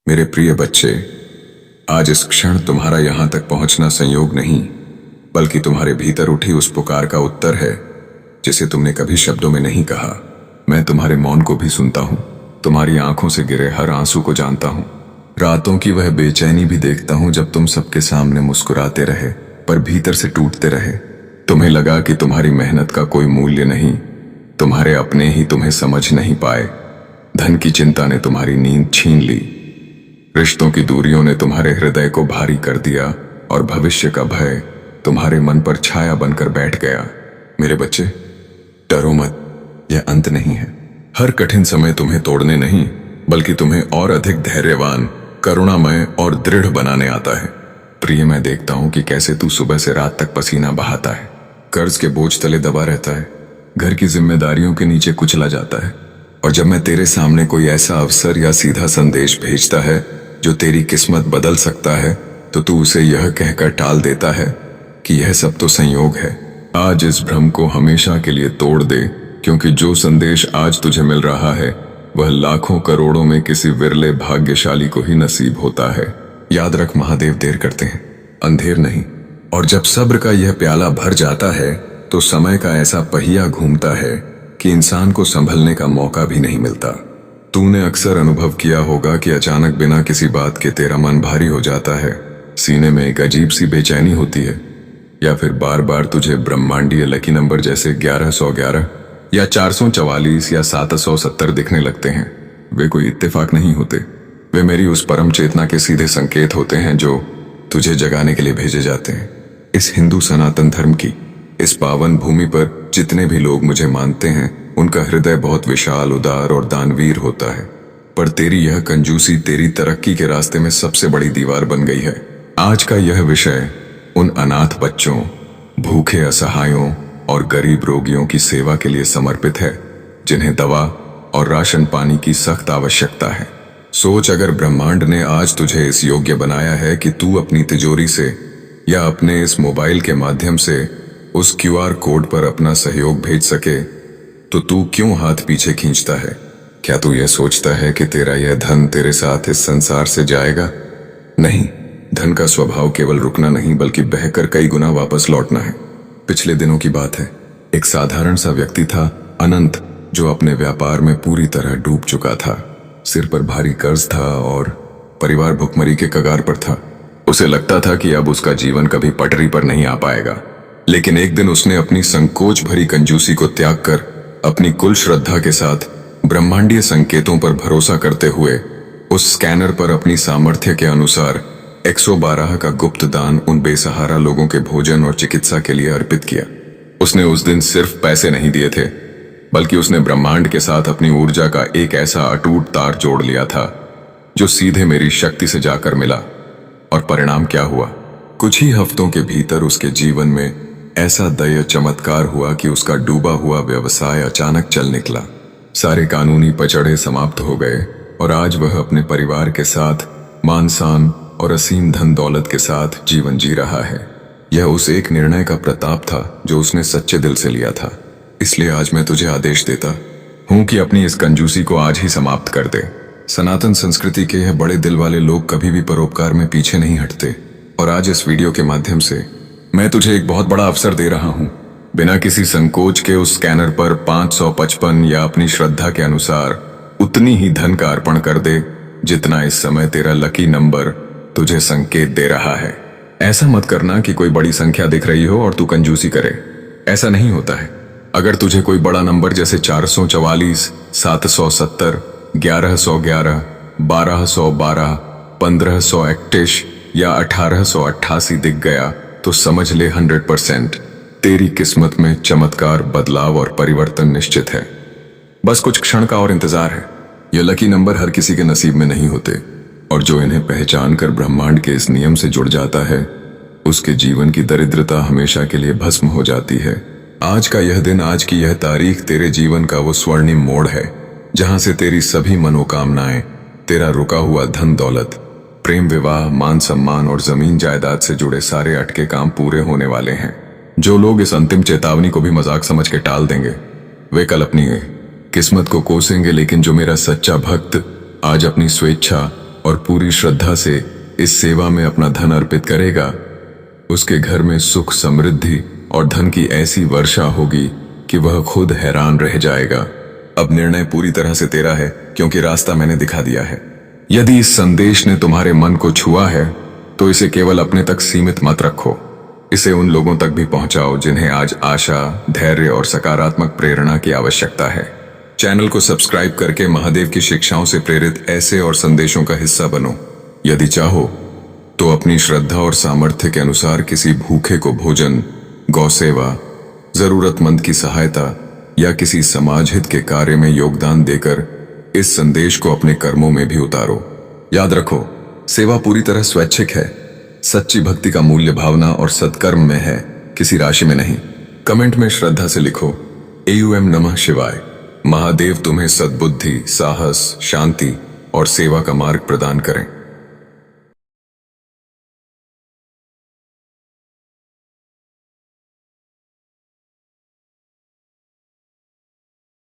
मेरे प्रिय बच्चे, आज इस क्षण तुम्हारा यहां तक पहुंचना संयोग नहीं, बल्कि तुम्हारे भीतर उठी उस पुकार का उत्तर है जिसे तुमने कभी शब्दों में नहीं कहा। मैं तुम्हारे मौन को भी सुनता हूं, तुम्हारी आंखों से गिरे हर आंसू को जानता हूं, रातों की वह बेचैनी भी देखता हूं जब तुम सबके सामने मुस्कुराते रहे पर भीतर से टूटते रहे। तुम्हें लगा कि तुम्हारी मेहनत का कोई मूल्य नहीं, तुम्हारे अपने ही तुम्हें समझ नहीं पाए। धन की चिंता ने तुम्हारी नींद छीन ली, रिश्तों की दूरियों ने तुम्हारे हृदय को भारी कर दिया और भविष्य का भय तुम्हारे मन पर छाया बनकर बैठ गया। मेरे बच्चे, डरो मत, यह अंत नहीं है। हर कठिन समय तुम्हें तोड़ने नहीं, बल्कि तुम्हें और अधिक धैर्यवान, करुणामय और दृढ़ बनाने आता है। प्रिय, मैं देखता हूं कि कैसे तू सुबह से रात तक पसीना बहाता है, कर्ज के बोझ तले दबा रहता है, घर की जिम्मेदारियों के नीचे कुचला जाता है, और जब मैं तेरे सामने कोई ऐसा अवसर या सीधा संदेश भेजता है जो तेरी किस्मत बदल सकता है, तो तू उसे यह कहकर टाल देता है कि यह सब तो संयोग है। आज इस भ्रम को हमेशा के लिए तोड़ दे, क्योंकि जो संदेश आज तुझे मिल रहा है वह लाखों करोड़ों में किसी विरले भाग्यशाली को ही नसीब होता है। याद रख, महादेव देर करते हैं, अंधेर नहीं। और जब सब्र का यह प्याला भर जाता है तो समय का ऐसा पहिया घूमता है कि इंसान को संभलने का मौका भी नहीं मिलता। तूने अक्सर अनुभव किया होगा कि अचानक बिना किसी बात के तेरा मन भारी हो जाता है, सीने में एक अजीब सी बेचैनी होती है, या फिर बार बार तुझे ब्रह्मांडीय लकी नंबर जैसे 1111 या 444 या 770 दिखने लगते हैं। वे कोई इत्तेफाक नहीं होते, वे मेरी उस परम चेतना के सीधे संकेत होते हैं जो तुझे जगाने के लिए भेजे जाते हैं। इस हिंदू सनातन धर्म की इस पावन भूमि पर जितने भी लोग मुझे मानते हैं, उनका हृदय बहुत विशाल, उदार और दानवीर होता है, पर तेरी यह कंजूसी तेरी तरक्की के रास्ते में सबसे बड़ी दीवार बन गई है। आज का यह विषय उन अनाथ बच्चों, भूखे असहायों और गरीब रोगियों की सेवा के लिए समर्पित है जिन्हें दवा और राशन पानी की सख्त आवश्यकता है। सोच, अगर ब्रह्मांड ने आज तुझे इस योग्य बनाया है कि तू अपनी तिजोरी से या अपने इस मोबाइल के माध्यम से उस क्यूआर कोड पर अपना सहयोग भेज सके, तो तू क्यों हाथ पीछे खींचता है? क्या तू यह सोचता है कि तेरा यह धन तेरे साथ इस संसार से जाएगा? नहीं, धन का स्वभाव केवल रुकना नहीं बल्कि बहकर कई गुना वापस लौटना है। पिछले दिनों की बात है, एक साधारण सा व्यक्ति था, अनंत, जो अपने व्यापार में पूरी तरह डूब चुका था। सिर पर भारी कर्ज था और परिवार भुखमरी के कगार पर था। उसे लगता था कि अब उसका जीवन कभी पटरी पर नहीं आ पाएगा। लेकिन एक दिन उसने अपनी संकोच भरी कंजूसी को त्याग कर अपनी कुल श्रद्धा के साथ ब्रह्मांडीय संकेतों पर भरोसा करते हुए उस स्कैनर पर अपनी सामर्थ्य के अनुसार 112 का गुप्त दान उन बेसहारा लोगों के भोजन और चिकित्सा के लिए अर्पित किया। उसने उस दिन सिर्फ पैसे नहीं दिए थे, बल्कि उसने ब्रह्मांड के साथ अपनी ऊर्जा का एक ऐसा अटूट तार जोड़ लिया था जो सीधे मेरी शक्ति से जाकर मिला। और परिणाम क्या हुआ? कुछ ही हफ्तों के भीतर उसके जीवन में ऐसा दया चमत्कार हुआ कि उसका डूबा हुआ व्यवसाय अचानक चल निकला। सारे कानूनी पचड़े समाप्त हो गए और आज वह अपने परिवार के साथ मान सम्मान और असीम धन दौलत के साथ जीवन जी रहा है। यह उस एक निर्णय का प्रताप था जो उसने सच्चे दिल से लिया था। इसलिए आज मैं तुझे आदेश देता हूं कि अपनी इस कंजूसी को आज ही समाप्त कर दे। सनातन संस्कृति के यह बड़े दिल वाले लोग कभी भी परोपकार में पीछे नहीं हटते, और आज इस वीडियो के माध्यम से मैं तुझे एक बहुत बड़ा अवसर दे रहा हूं। बिना किसी संकोच के उस स्कैनर पर 555 या अपनी श्रद्धा के अनुसार उतनी ही धन का अर्पण कर दे जितना इस समय तेरा लकी नंबर तुझे संकेत दे रहा है। ऐसा मत करना कि कोई बड़ी संख्या दिख रही हो और तू कंजूसी करे। ऐसा नहीं होता है। अगर तुझे कोई बड़ा नंबर जैसे 444, 770, 1111, 1212, 1531 या 1888 दिख गया तो समझ ले 100% तेरी किस्मत में चमत्कार, बदलाव और परिवर्तन निश्चित है। बस कुछ क्षण का और इंतजार है। ये लकी नंबर हर किसी के नसीब में नहीं होते, और जो इन्हें पहचान कर ब्रह्मांड के इस नियम से जुड़ जाता है उसके जीवन की दरिद्रता हमेशा के लिए भस्म हो जाती है। आज का यह दिन, आज की यह तारीख तेरे जीवन का वो स्वर्णिम मोड़ है जहां से तेरी सभी मनोकामनाएं, तेरा रुका हुआ धन दौलत, प्रेम विवाह, मान सम्मान और जमीन जायदाद से जुड़े सारे अटके काम पूरे होने वाले हैं। जो लोग इस अंतिम चेतावनी को भी मजाक समझ के टाल देंगे, वे कल अपनी किस्मत को कोसेंगे, लेकिन जो मेरा सच्चा भक्त आज अपनी स्वेच्छा और पूरी श्रद्धा से इस सेवा में अपना धन अर्पित करेगा, उसके घर में सुख, समृद्धि और धन की ऐसी वर्षा होगी कि वह खुद हैरान रह जाएगा। अब निर्णय पूरी तरह से तेरा है, क्योंकि रास्ता मैंने दिखा दिया है। यदि इस संदेश ने तुम्हारे मन को छुआ है तो इसे केवल अपने तक सीमित मत रखो। इसे उन लोगों तक भी पहुंचाओ जिन्हें आज आशा, धैर्य और सकारात्मक प्रेरणा की आवश्यकता है। चैनल को सब्सक्राइब करके महादेव की शिक्षाओं से प्रेरित ऐसे और संदेशों का हिस्सा बनो। यदि चाहो तो अपनी श्रद्धा और सामर्थ्य के अनुसार किसी भूखे को भोजन, गौ सेवा, जरूरतमंद की सहायता या किसी समाज हित के कार्य में योगदान देकर इस संदेश को अपने कर्मों में भी उतारो। याद रखो, सेवा पूरी तरह स्वैच्छिक है। सच्ची भक्ति का मूल्य भावना और सत्कर्म में है, किसी राशि में नहीं। कमेंट में श्रद्धा से लिखो, AUM नमः शिवाय। महादेव तुम्हें सद्बुद्धि, साहस, शांति और सेवा का मार्ग प्रदान करें।